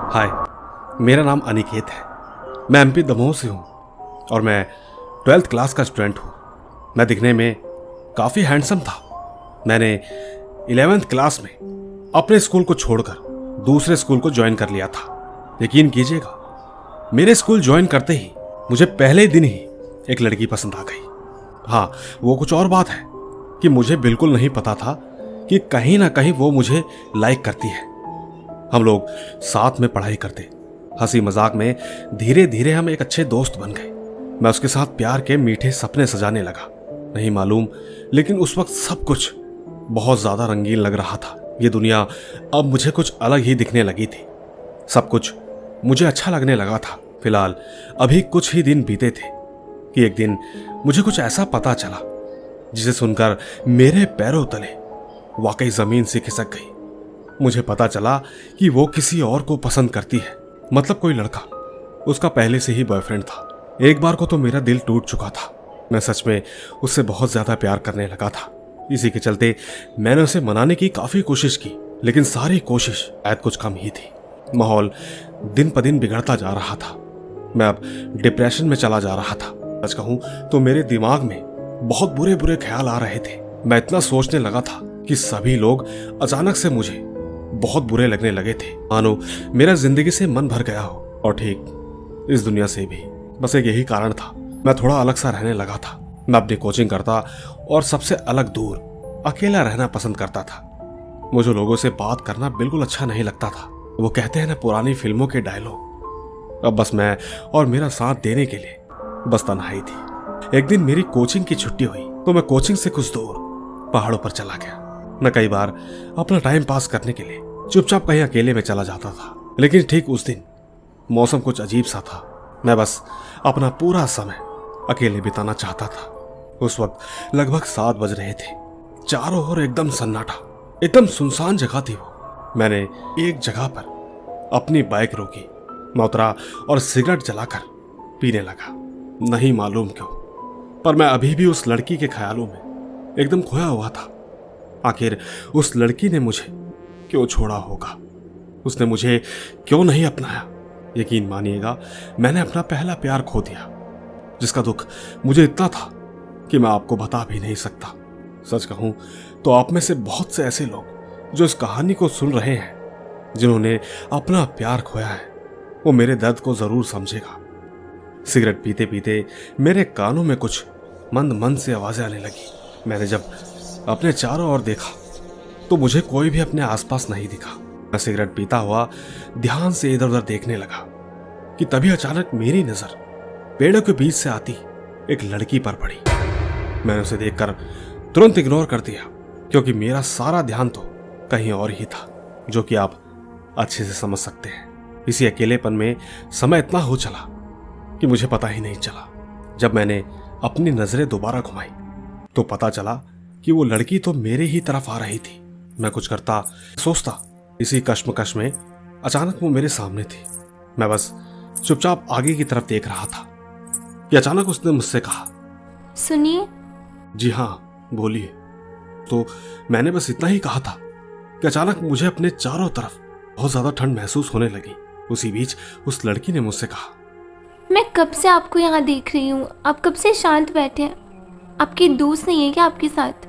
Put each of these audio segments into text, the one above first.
हाय, मेरा नाम अनिकेत है। मैं एमपी दमोह से हूँ और मैं 12th क्लास का स्टूडेंट हूँ। मैं दिखने में काफ़ी हैंडसम था। मैंने 11th क्लास में अपने स्कूल को छोड़कर दूसरे स्कूल को ज्वाइन कर लिया था। यकीन कीजिएगा, मेरे स्कूल ज्वाइन करते ही मुझे पहले दिन ही एक लड़की पसंद आ गई। हाँ, वो कुछ और बात है कि मुझे बिल्कुल नहीं पता था कि कहीं ना कहीं वो मुझे लाइक करती है। हम लोग साथ में पढ़ाई करते, हंसी मजाक में धीरे धीरे हम एक अच्छे दोस्त बन गए। मैं उसके साथ प्यार के मीठे सपने सजाने लगा। नहीं मालूम, लेकिन उस वक्त सब कुछ बहुत ज्यादा रंगीन लग रहा था। ये दुनिया अब मुझे कुछ अलग ही दिखने लगी थी। सब कुछ मुझे अच्छा लगने लगा था। फिलहाल अभी कुछ ही दिन बीते थे कि एक दिन मुझे कुछ ऐसा पता चला जिसे सुनकर मेरे पैरों तले वाकई जमीन से खिसक गई। मुझे पता चला कि वो किसी और को पसंद करती है, मतलब कोई लड़का। उसका पहले से ही बॉयफ्रेंड था। एक बार को तो मेरा दिल टूट चुका था। मैं सच में उससे बहुत ज्यादा प्यार करने लगा था। इसी के चलते मैंने उसे मनाने की काफी कोशिश की, लेकिन सारी कोशिश शायद कुछ कम ही थी। माहौल दिन प दिन बिगड़ता जा रहा था। मैं अब डिप्रेशन में चला जा रहा था। सच कहूं तो मेरे दिमाग में बहुत बुरे बुरे ख्याल आ रहे थे। मैं इतना सोचने लगा था कि सभी लोग अचानक से मुझे बहुत बुरे लगने लगे थे, मानो मेरा जिंदगी से मन भर गया हो, और ठीक इस दुनिया से भी। बस एक यही कारण था, मैं थोड़ा अलग सा रहने लगा था। मैं अपनी कोचिंग करता और सबसे अलग दूर अकेला रहना पसंद करता था। मुझे लोगों से बात करना बिल्कुल अच्छा नहीं लगता था। वो कहते हैं ना, पुरानी फिल्मों के डायलॉग। अब बस मैं और मेरा साथ देने के लिए बस तन्हाई थी। एक दिन मेरी कोचिंग की छुट्टी हुई तो मैं कोचिंग से कुछ दूर पहाड़ों पर चला गया। मैं कई बार अपना टाइम पास करने के लिए चुपचाप कहीं अकेले में चला जाता था, लेकिन ठीक उस दिन मौसम कुछ अजीब सा था। मैं बस अपना पूरा समय अकेले बिताना चाहता था। उस वक्त लगभग 7 बज रहे थे। चारों ओर एकदम सन्नाटा, एकदम सुनसान जगह थी वो। मैंने एक जगह पर अपनी बाइक रोकी। मैं उतरा और सिगरेट जलाकर पीने लगा। नहीं मालूम क्यों, पर मैं अभी भी उस लड़की के ख्यालों में एकदम खोया हुआ था। आखिर उस लड़की ने मुझे क्यों छोड़ा होगा? उसने मुझे क्यों नहीं अपनाया? यकीन मानिएगा, मैंने अपना पहला प्यार खो दिया, जिसका दुख मुझे इतना था कि मैं आपको बता भी नहीं सकता। सच कहूं तो आप में से बहुत से ऐसे लोग जो इस कहानी को सुन रहे हैं, जिन्होंने अपना प्यार खोया है, वो मेरे दर्द को जरूर समझेगा। सिगरेट पीते पीते मेरे कानों में कुछ मंद मंद से आवाजें आने लगी। मैंने जब अपने चारों ओर देखा तो मुझे कोई भी अपने आसपास नहीं दिखा। मैं सिगरेट पीता हुआ ध्यान से इधर उधर देखने लगा कि तभी अचानक मेरी नजर पेड़ों के बीच से आती एक लड़की पर पड़ी। मैंने उसे देखकर तुरंत इग्नोर कर दिया, क्योंकि मेरा सारा ध्यान तो कहीं और ही था, जो कि आप अच्छे से समझ सकते हैं। इसी अकेलेपन में समय इतना हो चला कि मुझे पता ही नहीं चला। जब मैंने अपनी नजरें दोबारा घुमाई तो पता चला कि वो लड़की तो मेरे ही तरफ आ रही थी। मैं कुछ करता सोचता, इसी कश्मकश में अचानक वो मेरे सामने थी। मैं बस चुपचाप आगे की तरफ देख रहा था कि अचानक उसने मुझसे कहा, सुनिए। जी हाँ, बोलिए। तो मैंने बस इतना ही कहा था कि अचानक मुझे अपने चारों तरफ बहुत ज्यादा ठंड महसूस होने लगी। उसी बीच उस लड़की ने मुझसे कहा, मैं कब से आपको यहाँ देख रही हूँ, आप कब से शांत बैठे हैं। आपकी दोस्त नहीं है क्या आपके साथ,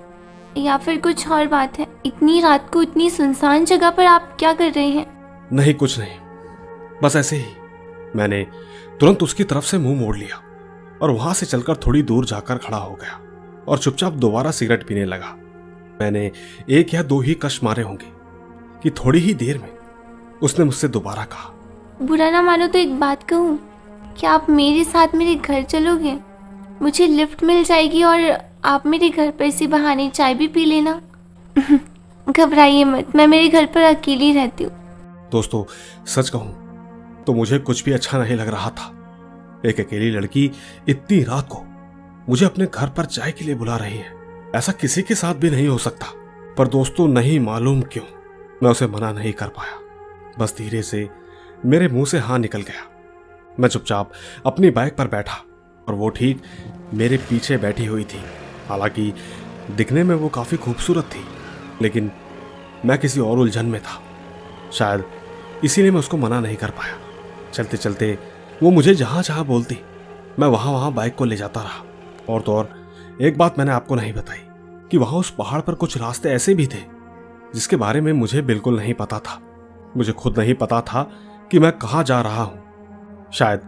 या फिर कुछ और बात है? इतनी रात को इतनी सुनसान जगह पर आप क्या कर रहे हैं? नहीं, कुछ नहीं, बस ऐसे ही। मैंने तुरंत उसकी तरफ से मुंह मोड़ लिया और वहां से चलकर थोड़ी दूर जाकर खड़ा हो गया और चुपचाप दोबारा सिगरेट पीने लगा। मैंने 1 या 2 ही कश मारे होंगे कि थोड़ी ही देर में उसने मुझसे दोबारा कहा, बुरा ना मानो तो एक बात कहूँ, क्या आप मेरे साथ मेरे घर चलोगे? मुझे लिफ्ट मिल जाएगी और आप मेरे घर पर इसी बहाने चाय भी पी लेना। घबराइए मत, मैं मेरे घर पर अकेली रहती हूँ। दोस्तों, सच कहूं तो मुझे कुछ भी अच्छा नहीं लग रहा था। एक अकेली लड़की इतनी रात को मुझे अपने घर पर चाय के लिए बुला रही है। ऐसा किसी के साथ भी नहीं हो सकता। पर दोस्तों, नहीं मालूम क्यों मैं उसे मना नहीं कर पाया। बस धीरे से मेरे मुंह से हाँ निकल गया। मैं चुपचाप अपनी बाइक पर बैठा और वो ठीक मेरे पीछे बैठी हुई थी। हालांकि दिखने में वो काफी खूबसूरत थी, लेकिन मैं किसी और उलझन में था। शायद इसीलिए मैं उसको मना नहीं कर पाया। चलते चलते वो मुझे जहाँ जहाँ बोलती मैं वहाँ वहाँ बाइक को ले जाता रहा। और तो और एक बात मैंने आपको नहीं बताई कि वहाँ उस पहाड़ पर कुछ रास्ते ऐसे भी थे जिसके बारे में मुझे बिल्कुल नहीं पता था। मुझे खुद नहीं पता था कि मैं कहाँ जा रहा हूँ। शायद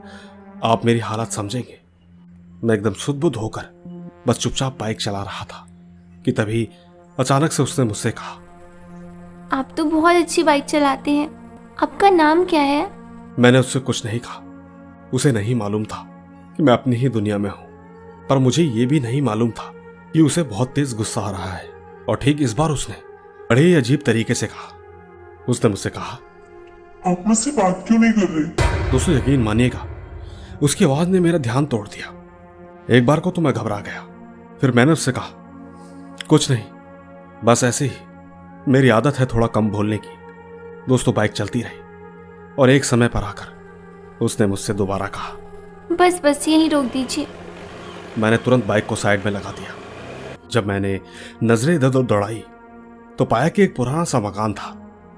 आप मेरी हालत समझेंगे। मैं एकदम सुध-बुध होकर बस चुपचाप बाइक चला रहा था कि तभी अचानक से उसने मुझसे कहा, आप तो बहुत अच्छी बाइक चलाते हैं, आपका नाम क्या है? मैंने उससे कुछ नहीं कहा। उसे नहीं मालूम था कि मैं अपनी ही दुनिया में हूं, पर मुझे यह भी नहीं मालूम था कि उसे बहुत तेज गुस्सा आ रहा है। और ठीक इस बार उसने बड़े ही अजीब तरीके से कहा। उसने मुझसे कहा, आप मुझसे बात क्यों नहीं कर रहे? दोस्तों यकीन मानिएगा, उसकी आवाज ने मेरा ध्यान तोड़ दिया। एक बार को तो मैं घबरा गया। फिर मैंने उससे कहा, कुछ नहीं, बस ऐसे ही, मेरी आदत है थोड़ा कम बोलने की। दोस्तों बाइक चलती रही और एक समय पर आकर उसने मुझसे दोबारा कहा, बस बस यहीं रोक दीजिए। मैंने तुरंत बाइक को साइड में लगा दिया। जब मैंने नजरें इधर उधर दौड़ाई तो पाया कि एक पुराना सा मकान था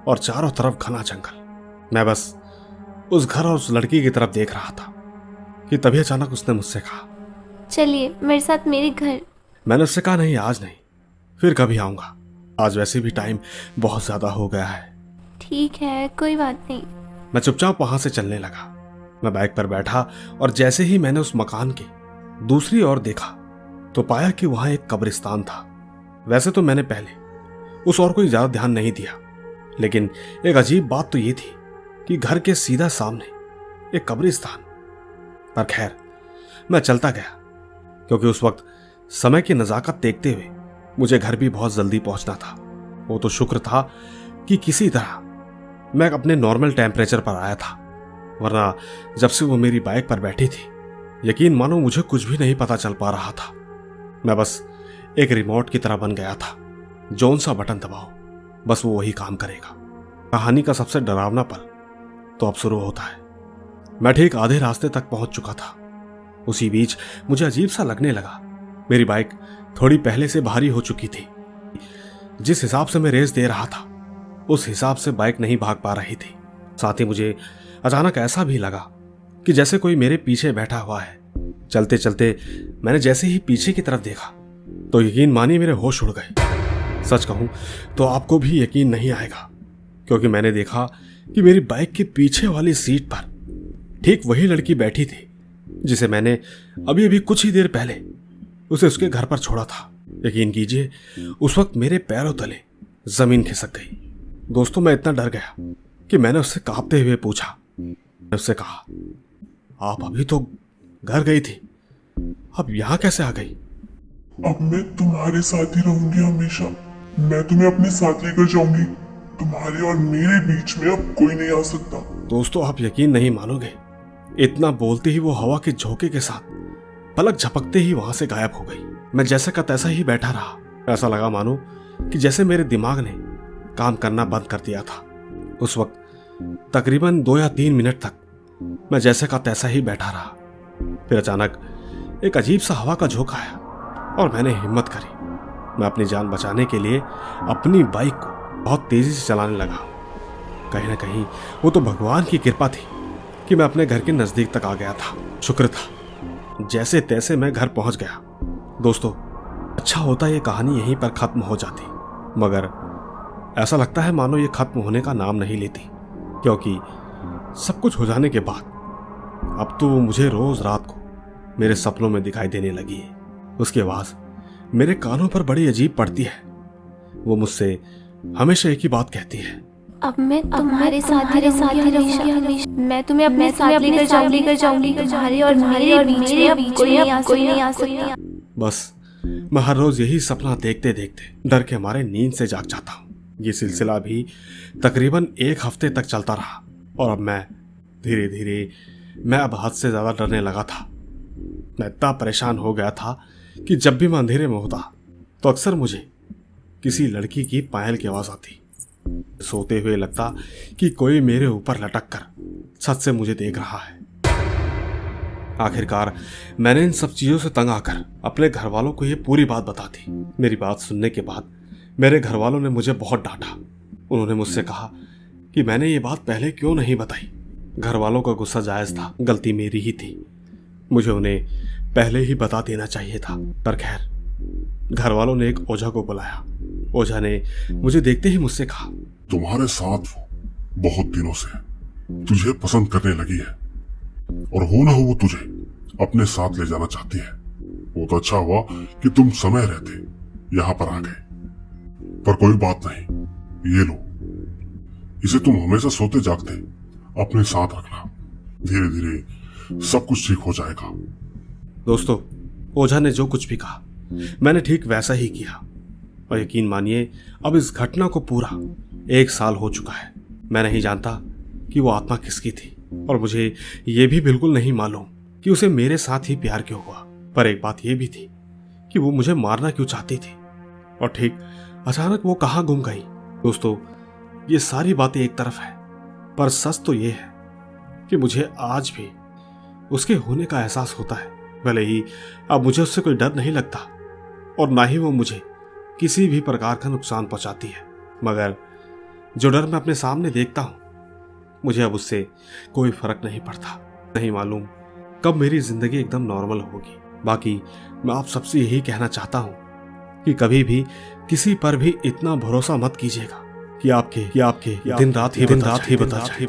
और चारों तरफ घना जंगल। मैं बस उस घर और उस लड़की की तरफ देख रहा था कि तभी अचानक उसने मुझसे कहा, चलिए मेरे साथ मेरे घर। मैंने उससे कहा, नहीं आज नहीं, फिर कभी आऊंगा। आज वैसे भी टाइम बहुत ज्यादा हो गया है। ठीक है, कोई बात नहीं। मैं चुपचाप वहां से चलने लगा। मैं बाइक पर बैठा और जैसे ही मैंने उस मकान की दूसरी ओर देखा तो पाया कि वहां एक कब्रिस्तान था। वैसे तो मैंने पहले उस ओर कोई ज्यादा ध्यान नहीं दिया, लेकिन एक अजीब बात तो ये थी कि घर के सीधा सामने एक कब्रिस्तान। पर खैर मैं चलता गया, क्योंकि उस वक्त समय की नजाकत देखते हुए मुझे घर भी बहुत जल्दी पहुंचना था। वो तो शुक्र था कि किसी तरह मैं अपने नॉर्मल टेम्परेचर पर आया था, वरना जब से वो मेरी बाइक पर बैठी थी, यकीन मानो मुझे कुछ भी नहीं पता चल पा रहा था। मैं बस एक रिमोट की तरह बन गया था। जौन सा बटन दबाओ बस वो वही काम करेगा। कहानी का सबसे डरावना पल तो अब शुरू होता है। मैं ठीक आधे रास्ते तक पहुंच चुका था। उसी बीच मुझे अजीब सा लगने लगा। मेरी बाइक थोड़ी पहले से भारी हो चुकी थी। जिस हिसाब से मैं रेस दे रहा था उस हिसाब से बाइक नहीं भाग पा रही थी। साथ ही मुझे अचानक ऐसा भी लगा कि जैसे कोई मेरे पीछे बैठा हुआ है। चलते चलते मैंने जैसे ही पीछे की तरफ देखा तो यकीन मानिए मेरे होश उड़ गए। सच कहूं तो आपको भी यकीन नहीं आएगा, क्योंकि मैंने देखा कि मेरी बाइक के पीछे वाली सीट पर ठीक वही लड़की बैठी थी जिसे मैंने अभी अभी कुछ ही देर पहले उसे उसके घर पर छोड़ा था। यकीन कीजिए उस वक्त मेरे पैरों तले जमीन खिसक गई। दोस्तों मैं इतना डर गया कि मैंने उससे कांपते हुए पूछा, मैंने उससे कहा, आप अभी तो घर गई थी, अब यहां कैसे आ गई? अब मैं तुम्हारे साथ ही रहूंगी हमेशा। मैं तुम्हें अपने साथ लेकर जाऊंगी। तुम्हारे और मेरे बीच में अब कोई नहीं आ सकता। दोस्तों आप यकीन नहीं मानोगे, इतना बोलते ही वो हवा के झोंके के साथ पलक झपकते ही वहां से गायब हो गई। मैं जैसा का तैसा ही बैठा रहा। ऐसा लगा मानो कि जैसे मेरे दिमाग ने काम करना बंद कर दिया था। उस वक्त तकरीबन 2 या 3 मिनट तक मैं जैसे का तैसा ही बैठा रहा। फिर अचानक एक अजीब सा हवा का झोंका आया और मैंने हिम्मत करी। मैं अपनी जान बचाने के लिए अपनी बाइक को बहुत तेजी से चलाने लगा। कहीं ना कहीं वो तो भगवान की कृपा थी कि मैं अपने घर के नजदीक तक आ गया था। शुक्र था जैसे तैसे मैं घर पहुंच गया। दोस्तों अच्छा होता ये कहानी यहीं पर खत्म हो जाती, मगर ऐसा लगता है मानो ये खत्म होने का नाम नहीं लेती, क्योंकि सब कुछ हो जाने के बाद अब तो वो मुझे रोज रात को मेरे सपनों में दिखाई देने लगी है। उसकी आवाज मेरे कानों पर बड़ी अजीब पड़ती है। वो मुझसे हमेशा एक ही बात कहती है, अब मैं तुम्हारे साथ ही हमेशा। मैं तुम्हें अपने साथ लेकर जाऊंगी। तुम्हारे और मेरे बीच में अब कोई नहीं आ सकता। बस मैं हर रोज यही सपना देखते देखते डर के मारे नींद से जाग जाता हूँ। ये सिलसिला भी तकरीबन 1 हफ्ते तक चलता रहा और अब मैं धीरे धीरे अब हद से ज्यादा डरने लगा था। मैं इतना परेशान हो गया था कि जब भी मैं अंधेरे में होता तो अक्सर मुझे किसी लड़की की पायल की आवाज आती। सोते हुए लगता कि कोई मेरे ऊपर लटक कर छत से मुझे देख रहा है। आखिरकार मैंने इन सब चीजों से तंग आकर अपने घर वालों को ये पूरी बात बता दी। मेरी बात सुनने के बाद मेरे घर वालों ने मुझे बहुत डांटा उन्होंने मुझसे कहा कि मैंने ये बात पहले क्यों नहीं बताई। घर वालों का गुस्सा जायज था, गलती मेरी ही थी। मुझे उन्हें पहले ही बता देना चाहिए था। पर खैर, घर वालों ने एक ओझा को बुलाया। ओझा ने मुझे देखते ही मुझसे कहा, तुम्हारे साथ वो बहुत दिनों से तुझे पसंद करने लगी है और हो ना हो वो तुझे अपने साथ ले जाना चाहती है। बहुत अच्छा हुआ कि तुम समय रहते यहाँ पर आ गए। पर कोई बात नहीं, ये लो, इसे तुम हमेशा सोते जागते अपने साथ रखना। धीरे धीरे सब कुछ ठीक हो जाएगा। दोस्तों, ओझा ने जो कुछ भी कहा मैंने ठीक वैसा ही किया। और यकीन मानिए, अब इस घटना को पूरा 1 साल हो चुका है। मैं नहीं जानता कि वो आत्मा किसकी थी और मुझे ये भी बिल्कुल नहीं मालूम कि उसे मेरे साथ ही प्यार क्यों हुआ। पर एक बात ये भी थी कि वो मुझे मारना क्यों चाहती थी और ठीक अचानक वो कहाँ गुम गई। दोस्तों, ये सारी बातें एक तरफ है, पर सच तो ये है कि मुझे आज भी उसके होने का एहसास होता है। भले ही अब मुझे उससे कोई डर नहीं लगता और ना ही वो मुझे किसी भी प्रकार का नुकसान पहुंचाती है, मगर जो डर मैं अपने सामने देखता हूं, मुझे अब उससे कोई फर्क नहीं पड़ता। नहीं मालूम कब मेरी जिंदगी एकदम नॉर्मल होगी। बाकी मैं आप सबसे यही कहना चाहता हूं कि कभी भी किसी पर भी इतना भरोसा मत कीजिएगा कि आपके दिन रात ही बता जाए।